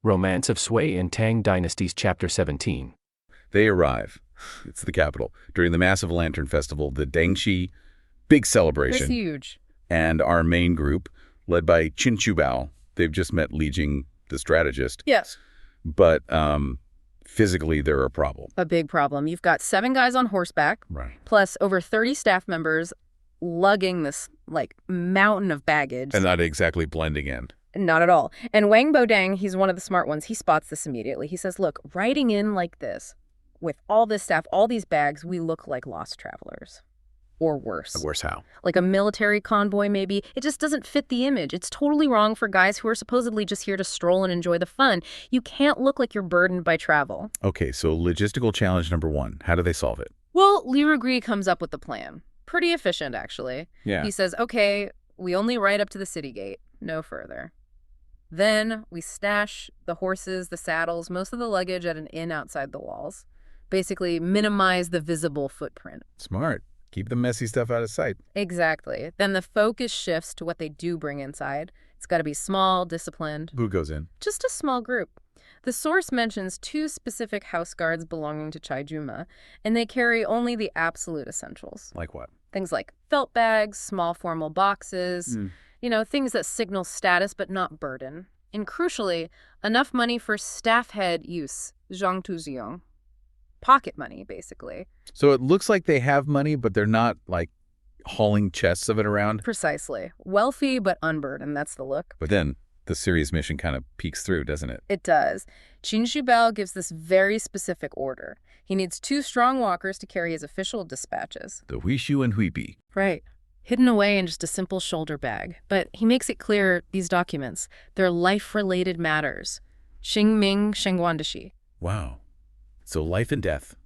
Romance of Sui and Tang Dynasties Chapter 17. They arrive. It's the capital. During the massive Lantern Festival, the Dengxi, big celebration. It's huge. And our main group, led by Qin Bao, they've just met Li Jing, the strategist. Yes. But physically, they're a problem. A big problem. You've got 7 guys on horseback, Right. plus over 30 staff members lugging this, mountain of baggage. And not exactly blending in. Not at all. And Wang Bodang, he's one of the smart ones. He spots this immediately. He says, look, riding in like this, with all this staff, all these bags, we look like lost travelers. Or worse. Worse how? Like a military convoy, maybe. It just doesn't fit the image. It's totally wrong for guys who are supposedly just here to stroll and enjoy the fun. You can't look like you're burdened by travel. Okay, so logistical challenge number 1. How do they solve it? Well, Li Rugri comes up with the plan. Pretty efficient, actually. Yeah. He says, okay, we only ride up to the city gate, no further. Then we stash the horses, the saddles, most of the luggage at an inn outside the walls. Basically, minimize the visible footprint. Smart. Keep the messy stuff out of sight. Exactly. Then the focus shifts to what they do bring inside. It's got to be small, disciplined. Who goes in? Just a small group. The source mentions 2 specific house guards belonging to Chai Juma, and they carry only the absolute essentials. Like what? Things like felt bags, small formal boxes, things that signal status but not burden. And crucially, enough money for staff head use, zhang tu xiong. Pocket money, basically. So it looks like they have money, but they're not, hauling chests of it around? Precisely. Wealthy but unburdened, that's the look. But then the serious mission kind of peeks through, doesn't it? It does. Qin Bao gives this very specific order. He needs 2 strong walkers to carry his official dispatches. The Huishu and Huipi. Right. Hidden away in just a simple shoulder bag. But he makes it clear, these documents, they're life-related matters. Xingming Shengguandashi. Wow. So life and death.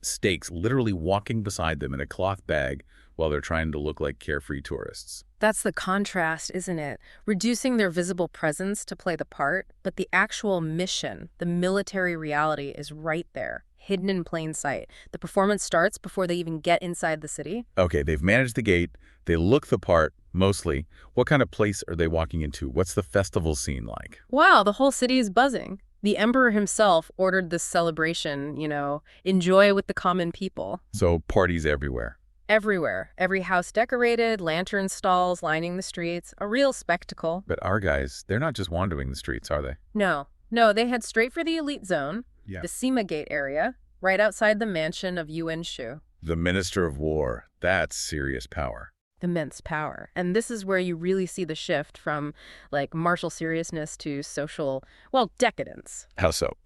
Stakes literally walking beside them in a cloth bag while they're trying to look like carefree tourists. That's the contrast, isn't it? Reducing their visible presence to play the part, but the actual mission, the military reality, is right there, hidden in plain sight. The performance starts before they even get inside the city. Okay, they've managed the gate. They look the part, mostly. What kind of place are they walking into? What's the festival scene like? Wow, the whole city is buzzing. The emperor himself ordered this celebration, enjoy with the common people. So parties everywhere. Everywhere. Every house decorated, lantern stalls lining the streets. A real spectacle. But our guys, they're not just wandering the streets, are they? No, they head straight for the elite zone, the Sima Gate area, right outside the mansion of Yuan Shu. The Minister of War. That's serious power. Immense power. And this is where you really see the shift from, martial seriousness to social, decadence. How so?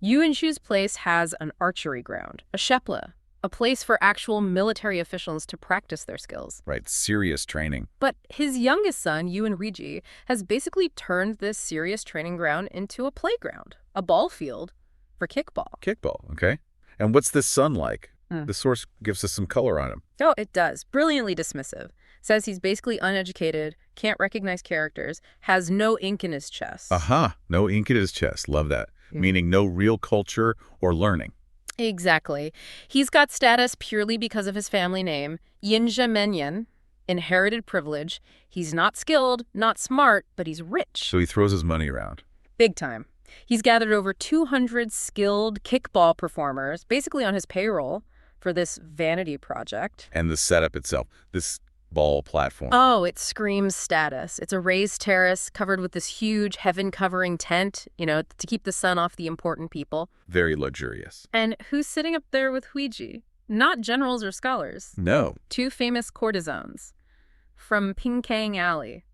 Yuan Shu's place has an archery ground, a shepla, a place for actual military officials to practice their skills. Right, serious training. But his youngest son, Yuan Riji, has basically turned this serious training ground into a playground, a ball field for kickball. Kickball, okay. And what's this son like? The source gives us some color on him. Oh, it does. Brilliantly dismissive. Says he's basically uneducated, can't recognize characters, has no ink in his chest. Aha, no ink in his chest. Love that. Meaning no real culture or learning. Exactly. He's got status purely because of his family name, Yinzha Menyan, inherited privilege. He's not skilled, not smart, but he's rich. So he throws his money around. Big time. He's gathered over 200 skilled kickball performers, basically on his payroll, for this vanity project. And the setup itself, this ball platform. Oh, it screams status. It's a raised terrace covered with this huge heaven-covering tent, to keep the sun off the important people. Very luxurious. And who's sitting up there with Huiji? Not generals or scholars. No. 2 famous courtesans from Pinkang Alley,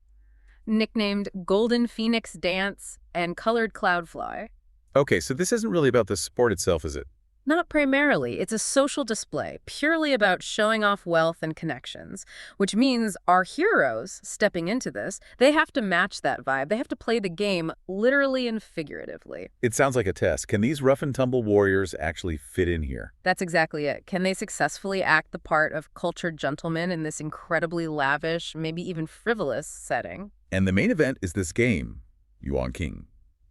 nicknamed Golden Phoenix Dance and Colored Cloudfly. Okay, so this isn't really about the sport itself, is it? Not primarily. It's a social display, purely about showing off wealth and connections, which means our heroes, stepping into this, they have to match that vibe. They have to play the game literally and figuratively. It sounds like a test. Can these rough-and-tumble warriors actually fit in here? That's exactly it. Can they successfully act the part of cultured gentlemen in this incredibly lavish, maybe even frivolous setting? And the main event is this game, Yuan King,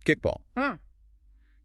kickball.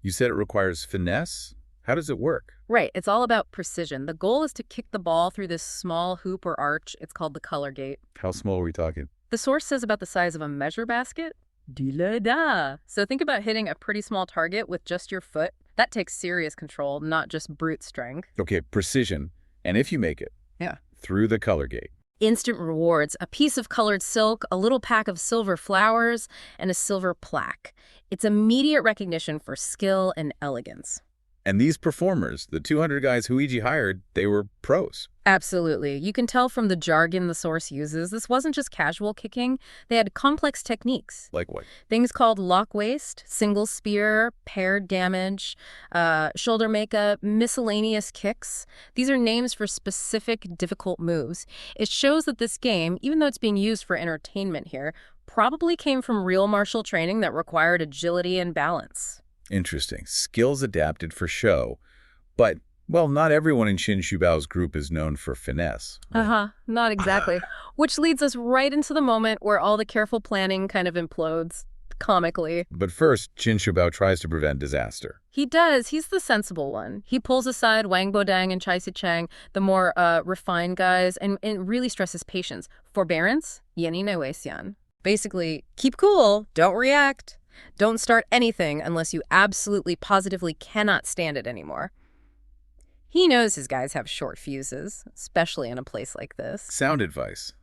You said it requires finesse? How does it work? Right. It's all about precision. The goal is to kick the ball through this small hoop or arch. It's called the color gate. How small are we talking? The source says about the size of a measure basket. Da. So think about hitting a pretty small target with just your foot. That takes serious control, not just brute strength. Okay, precision. And if you make it, Yeah. through the color gate. Instant rewards, a piece of colored silk, a little pack of silver flowers, and a silver plaque. It's immediate recognition for skill and elegance. And these performers, the 200 guys Huiji hired, they were pros. Absolutely. You can tell from the jargon the source uses, this wasn't just casual kicking. They had complex techniques. Like what? Things called lock waist, single spear, paired damage, shoulder makeup, miscellaneous kicks. These are names for specific difficult moves. It shows that this game, even though it's being used for entertainment here, probably came from real martial training that required agility and balance. Interesting. Skills adapted for show. But, well, not everyone in Qin Shubao's group is known for finesse. Not exactly. Which leads us right into the moment where all the careful planning kind of implodes, comically. But first, Qin Shubao tries to prevent disaster. He does. He's the sensible one. He pulls aside Wang Bodang and Chai Sicheng, the more refined guys, and really stresses patience. Forbearance, yeni ne wei xian. Basically, keep cool, don't react. Don't start anything unless you absolutely positively cannot stand it anymore. He knows his guys have short fuses, especially in a place like this. Sound advice.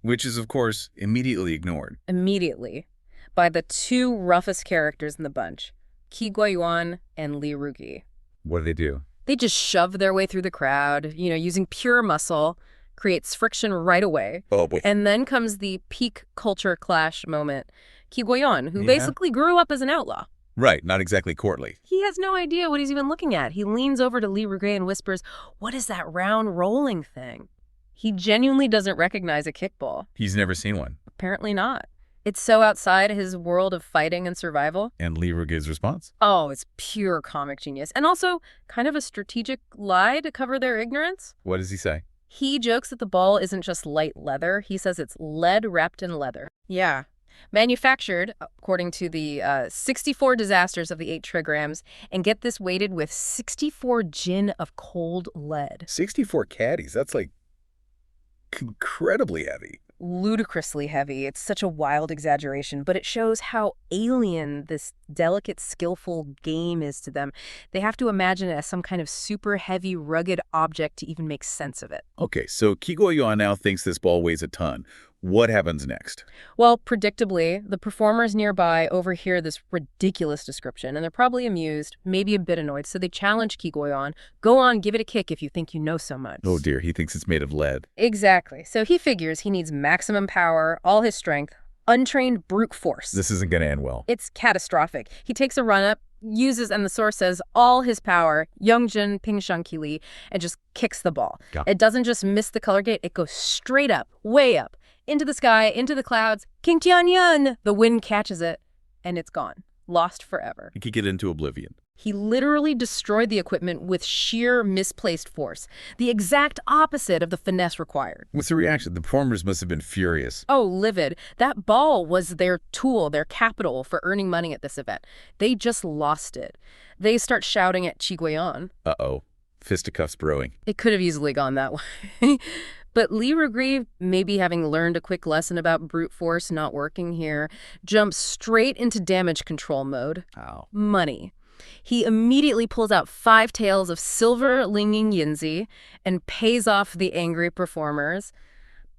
Which is, of course, immediately ignored. Immediately. By the two roughest characters in the bunch, Qi Guoyuan and Li Rugi. What do? They just shove their way through the crowd, using pure muscle, creates friction right away. Oh, boy. And then comes the peak culture clash moment. Qi Guoyuan, who basically grew up as an outlaw. Right, not exactly courtly. He has no idea what he's even looking at. He leans over to Li Rugi and whispers, "What is that round rolling thing?" He genuinely doesn't recognize a kickball. He's never seen one. Apparently not. It's so outside his world of fighting and survival. And Li Rugi's response? Oh, it's pure comic genius. And also kind of a strategic lie to cover their ignorance. What does he say? He jokes that the ball isn't just light leather. He says it's lead wrapped in leather. Yeah. Manufactured, according to the 64 disasters of the 8 trigrams, and get this weighted with 64 gin of cold lead. 64 caddies. That's like incredibly heavy. Ludicrously heavy. It's such a wild exaggeration, but it shows how alien this delicate, skillful game is to them. They have to imagine it as some kind of super heavy, rugged object to even make sense of it. Okay, so Qi Guoyuan now thinks this ball weighs a ton. What happens next? Well, predictably, the performers nearby overhear this ridiculous description, and they're probably amused, maybe a bit annoyed, so they challenge Qi Guoyuan, "Go on, give it a kick if you think you know so much." Oh dear, he thinks it's made of lead. Exactly. So he figures he needs maximum power, all his strength, untrained brute force. This isn't going to end well. It's catastrophic. He takes a run-up, uses, and the source says, all his power, Yongjin Pingshan Qili, and just kicks the ball. It doesn't just miss the color gate, it goes straight up, way up, into the sky, into the clouds. King Tianyun! The wind catches it, and it's gone. Lost forever. He could get into oblivion. He literally destroyed the equipment with sheer misplaced force, the exact opposite of the finesse required. What's the reaction? The performers must have been furious. Oh, livid. That ball was their tool, their capital for earning money at this event. They just lost it. They start shouting at Qi Guoyuan. Uh-oh. Fisticuffs brewing. It could have easily gone that way. But Li Rugi, maybe having learned a quick lesson about brute force not working here, jumps straight into damage control mode. Ow. Money. He immediately pulls out 5 taels of silver Linging Yinzi and pays off the angry performers,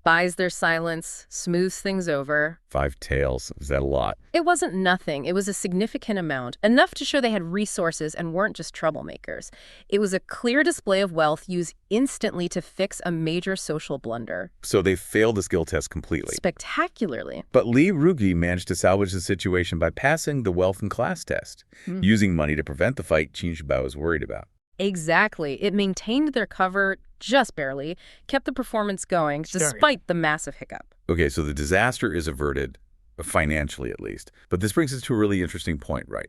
buys their silence, smooths things over. 5 taels. Is that a lot? It wasn't nothing. It was a significant amount, enough to show they had resources and weren't just troublemakers. It was a clear display of wealth used instantly to fix a major social blunder. So they failed the skill test completely. Spectacularly. But Li Rugi managed to salvage the situation by passing the wealth and class test, using money to prevent the fight Qin Shubao was worried about. Exactly. It maintained their cover just barely, kept the performance going, despite the massive hiccup. Okay, so the disaster is averted, financially at least. But this brings us to a really interesting point, right?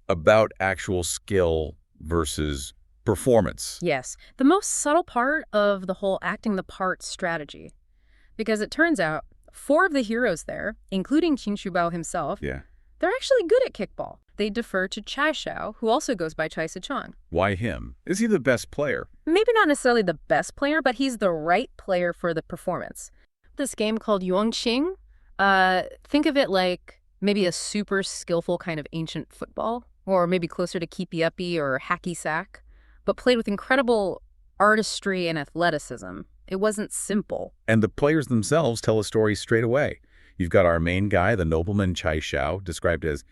About actual skill versus performance. Yes, the most subtle part of the whole acting the part strategy. Because it turns out 4 of the heroes there, including Qin Shubao himself, they're actually good at kickball. They defer to Chai Xiao, who also goes by Chai Sicheng. Why him? Is he the best player? Maybe not necessarily the best player, but he's the right player for the performance. This game called Yuan Qing, think of it like Maybe a super skillful kind of ancient football, or maybe closer to keepy-uppy or hacky sack, but played with incredible artistry and athleticism. It wasn't simple. And the players themselves tell a story straight away. You've got our main guy, the nobleman Chai Xiao, described as,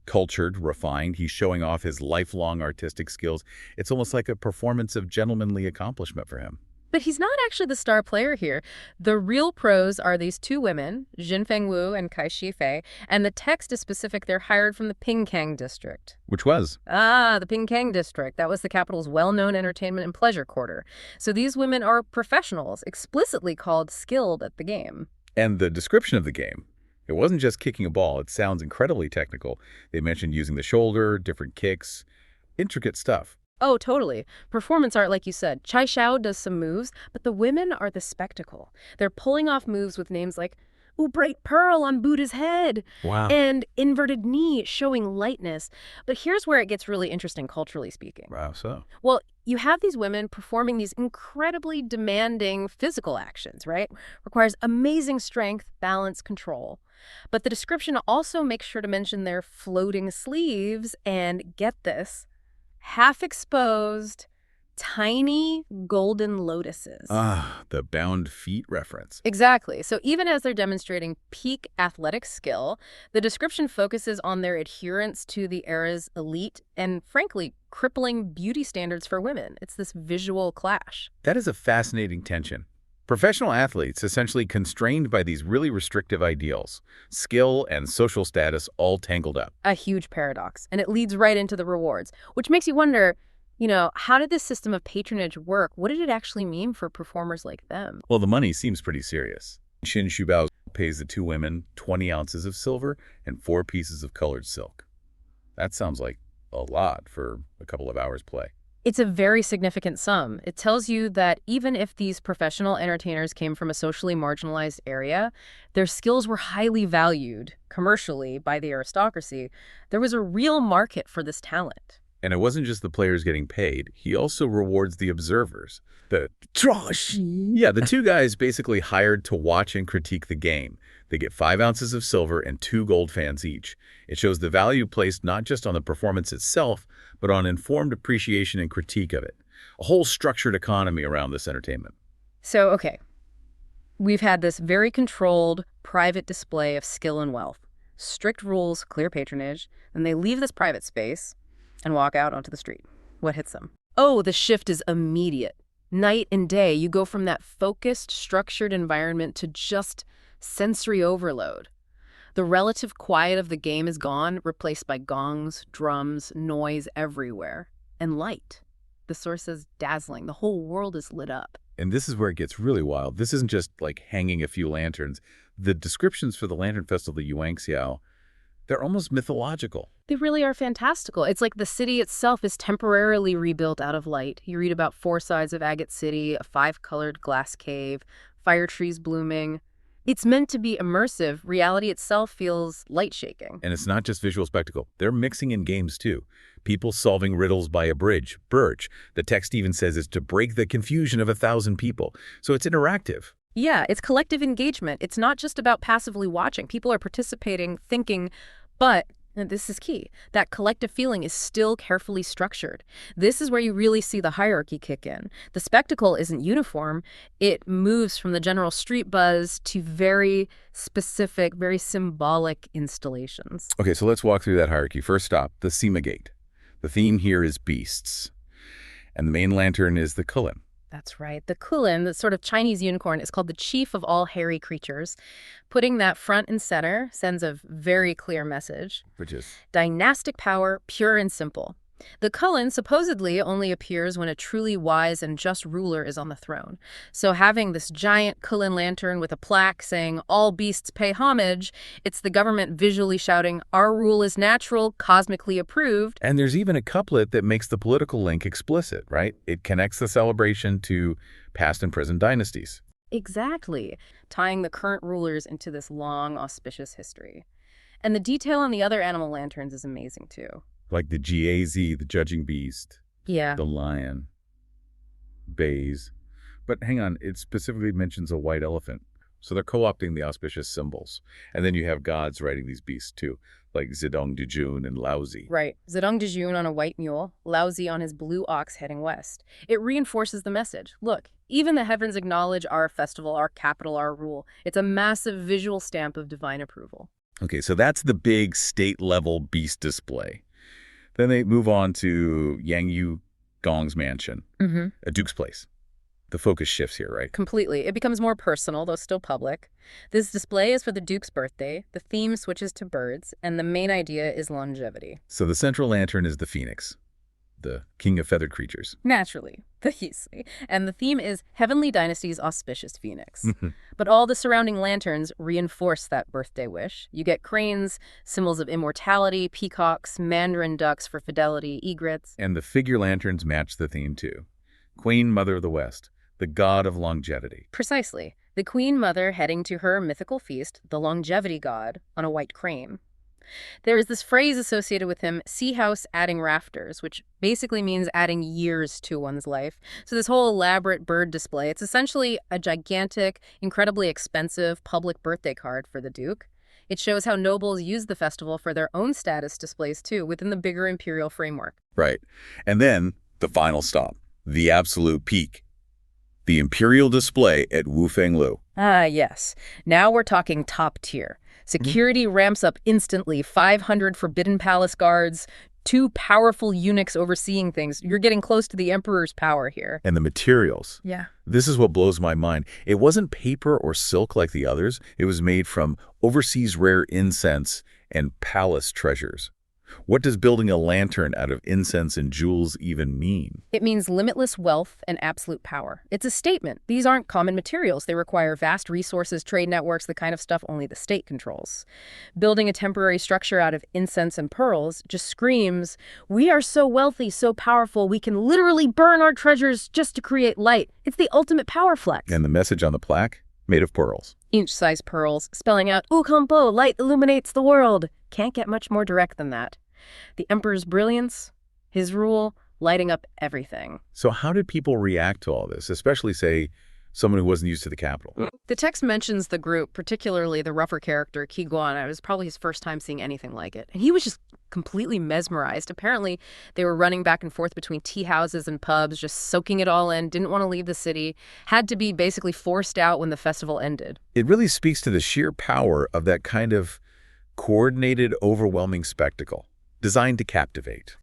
cultured, refined. He's showing off his lifelong artistic skills. It's almost like a performance of gentlemanly accomplishment for him. But he's not actually the star player here. The real pros are these two women, Jin Fengwu and Kai Shifei, and the text is specific. They're hired from the Pingkang district. Which was? The Pingkang district. That was the capital's well-known entertainment and pleasure quarter. So these women are professionals, explicitly called skilled at the game. And the description of the game, it wasn't just kicking a ball. It sounds incredibly technical. They mentioned using the shoulder, different kicks, intricate stuff. Oh, totally. Performance art, like you said. Chai Xiao does some moves, but the women are the spectacle. They're pulling off moves with names like, "Ooh, bright pearl on Buddha's head." Wow. And inverted knee, showing lightness. But here's where it gets really interesting, culturally speaking. Wow, so? Well, you have these women performing these incredibly demanding physical actions, right? Requires amazing strength, balance, control. But the description also makes sure to mention their floating sleeves and, get this, half-exposed, tiny golden lotuses. The bound feet reference. Exactly. So even as they're demonstrating peak athletic skill, the description focuses on their adherence to the era's elite and, frankly, crippling beauty standards for women. It's this visual clash. That is a fascinating tension. Professional athletes, essentially constrained by these really restrictive ideals, skill and social status all tangled up. A huge paradox. And it leads right into the rewards, which makes you wonder, how did this system of patronage work? What did it actually mean for performers like them? Well, the money seems pretty serious. Qin Shubao pays the two women 20 ounces of silver and 4 pieces of colored silk. That sounds like a lot for a couple of hours play. It's a very significant sum. It tells you that even if these professional entertainers came from a socially marginalized area, their skills were highly valued commercially by the aristocracy. There was a real market for this talent. And it wasn't just the players getting paid. He also rewards the observers. The two guys basically hired to watch and critique the game. They get 5 ounces of silver and 2 gold fans each. It shows the value placed not just on the performance itself, but on informed appreciation and critique of it. A whole structured economy around this entertainment. So, okay, we've had this very controlled, private display of skill and wealth. Strict rules, clear patronage. Then they leave this private space and walk out onto the street. What hits them? Oh, the shift is immediate. Night and day, you go from that focused, structured environment to just sensory overload. The relative quiet of the game is gone, replaced by gongs, drums, noise everywhere, and light. The source is dazzling. The whole world is lit up. And this is where it gets really wild. This isn't just like hanging a few lanterns. The descriptions for the Lantern Festival, the Yuanxiao, they're almost mythological. They really are fantastical. It's like the city itself is temporarily rebuilt out of light. You read about 4 sides of Agate City, a 5-colored glass cave, fire trees blooming. It's meant to be immersive. Reality itself feels light-shaking. And it's not just visual spectacle. They're mixing in games, too. People solving riddles by a bridge, birch. The text even says it's to break the confusion of 1,000 people. So it's interactive. Yeah, it's collective engagement. It's not just about passively watching. People are participating, thinking, but, and this is key, that collective feeling is still carefully structured. This is where you really see the hierarchy kick in. The spectacle isn't uniform. It moves from the general street buzz to very specific, very symbolic installations. Okay, so let's walk through that hierarchy. First stop, the Sima Gate. The theme here is beasts. And the main lantern is the QIN. That's right. The QIN, the sort of Chinese unicorn, is called the chief of all hairy creatures. Putting that front and center sends a very clear message. Which is? Dynastic power, pure and simple. The QIN supposedly only appears when a truly wise and just ruler is on the throne. So having this giant QIN lantern with a plaque saying, "All beasts pay homage," it's the government visually shouting, "Our rule is natural, cosmically approved." And there's even a couplet that makes the political link explicit, right? It connects the celebration to past and present dynasties. Exactly, tying the current rulers into this long, auspicious history. And the detail on the other animal lanterns is amazing, too. Like the GAZ, the judging beast. Yeah. The lion. Bays. But hang on, it specifically mentions a white elephant. So they're co-opting the auspicious symbols. And then you have gods riding these beasts too, like Zedong Dujun and Laozi. Right. Zedong Dejun on a white mule, Laozi on his blue ox heading west. It reinforces the message. Look, even the heavens acknowledge our festival, our capital, our rule. It's a massive visual stamp of divine approval. Okay, so that's the big state-level beast display. Then they move on to Yang Yu Gong's mansion, a duke's place. The focus shifts here, right? Completely. It becomes more personal, though still public. This display is for the Duke's birthday, the theme switches to birds, and the main idea is longevity. So the central lantern is the phoenix, the king of feathered creatures. Naturally, the Hisui. And the theme is Heavenly Dynasty's auspicious phoenix. But all the surrounding lanterns reinforce that birthday wish. You get cranes, symbols of immortality, peacocks, mandarin ducks for fidelity, egrets. And the figure lanterns match the theme too. Queen Mother of the West, the god of longevity. Precisely. The Queen Mother heading to her mythical feast, the longevity god, on a white crane. There is this phrase associated with him, sea house adding rafters, which basically means adding years to one's life. So this whole elaborate bird display, it's essentially a gigantic, incredibly expensive public birthday card for the Duke. It shows how nobles use the festival for their own status displays too, within the bigger imperial framework. Right. And then the final stop, the absolute peak. The imperial display at Wufenglu. Ah, yes. Now we're talking top tier. Security ramps up instantly, 500 forbidden palace guards, 2 powerful eunuchs overseeing things. You're getting close to the emperor's power here. And the materials. Yeah. This is what blows my mind. It wasn't paper or silk like the others. It was made from overseas rare incense and palace treasures. What does building a lantern out of incense and jewels even mean? It means limitless wealth and absolute power. It's a statement. These aren't common materials. They require vast resources, trade networks, the kind of stuff only the state controls. Building a temporary structure out of incense and pearls just screams, we are so wealthy, so powerful, we can literally burn our treasures just to create light. It's the ultimate power flex. And the message on the plaque? Made of pearls. Inch-sized pearls, spelling out, Ukampo, light illuminates the world. Can't get much more direct than that. The emperor's brilliance, his rule, lighting up everything. So how did people react to all this, especially, say, someone who wasn't used to the capital? The text mentions the group, particularly the rougher character, Qiong. It was probably his first time seeing anything like it. And he was just completely mesmerized. Apparently, they were running back and forth between tea houses and pubs, just soaking it all in, didn't want to leave the city, had to be basically forced out when the festival ended. It really speaks to the sheer power of that kind of coordinated, overwhelming spectacle, designed to captivate.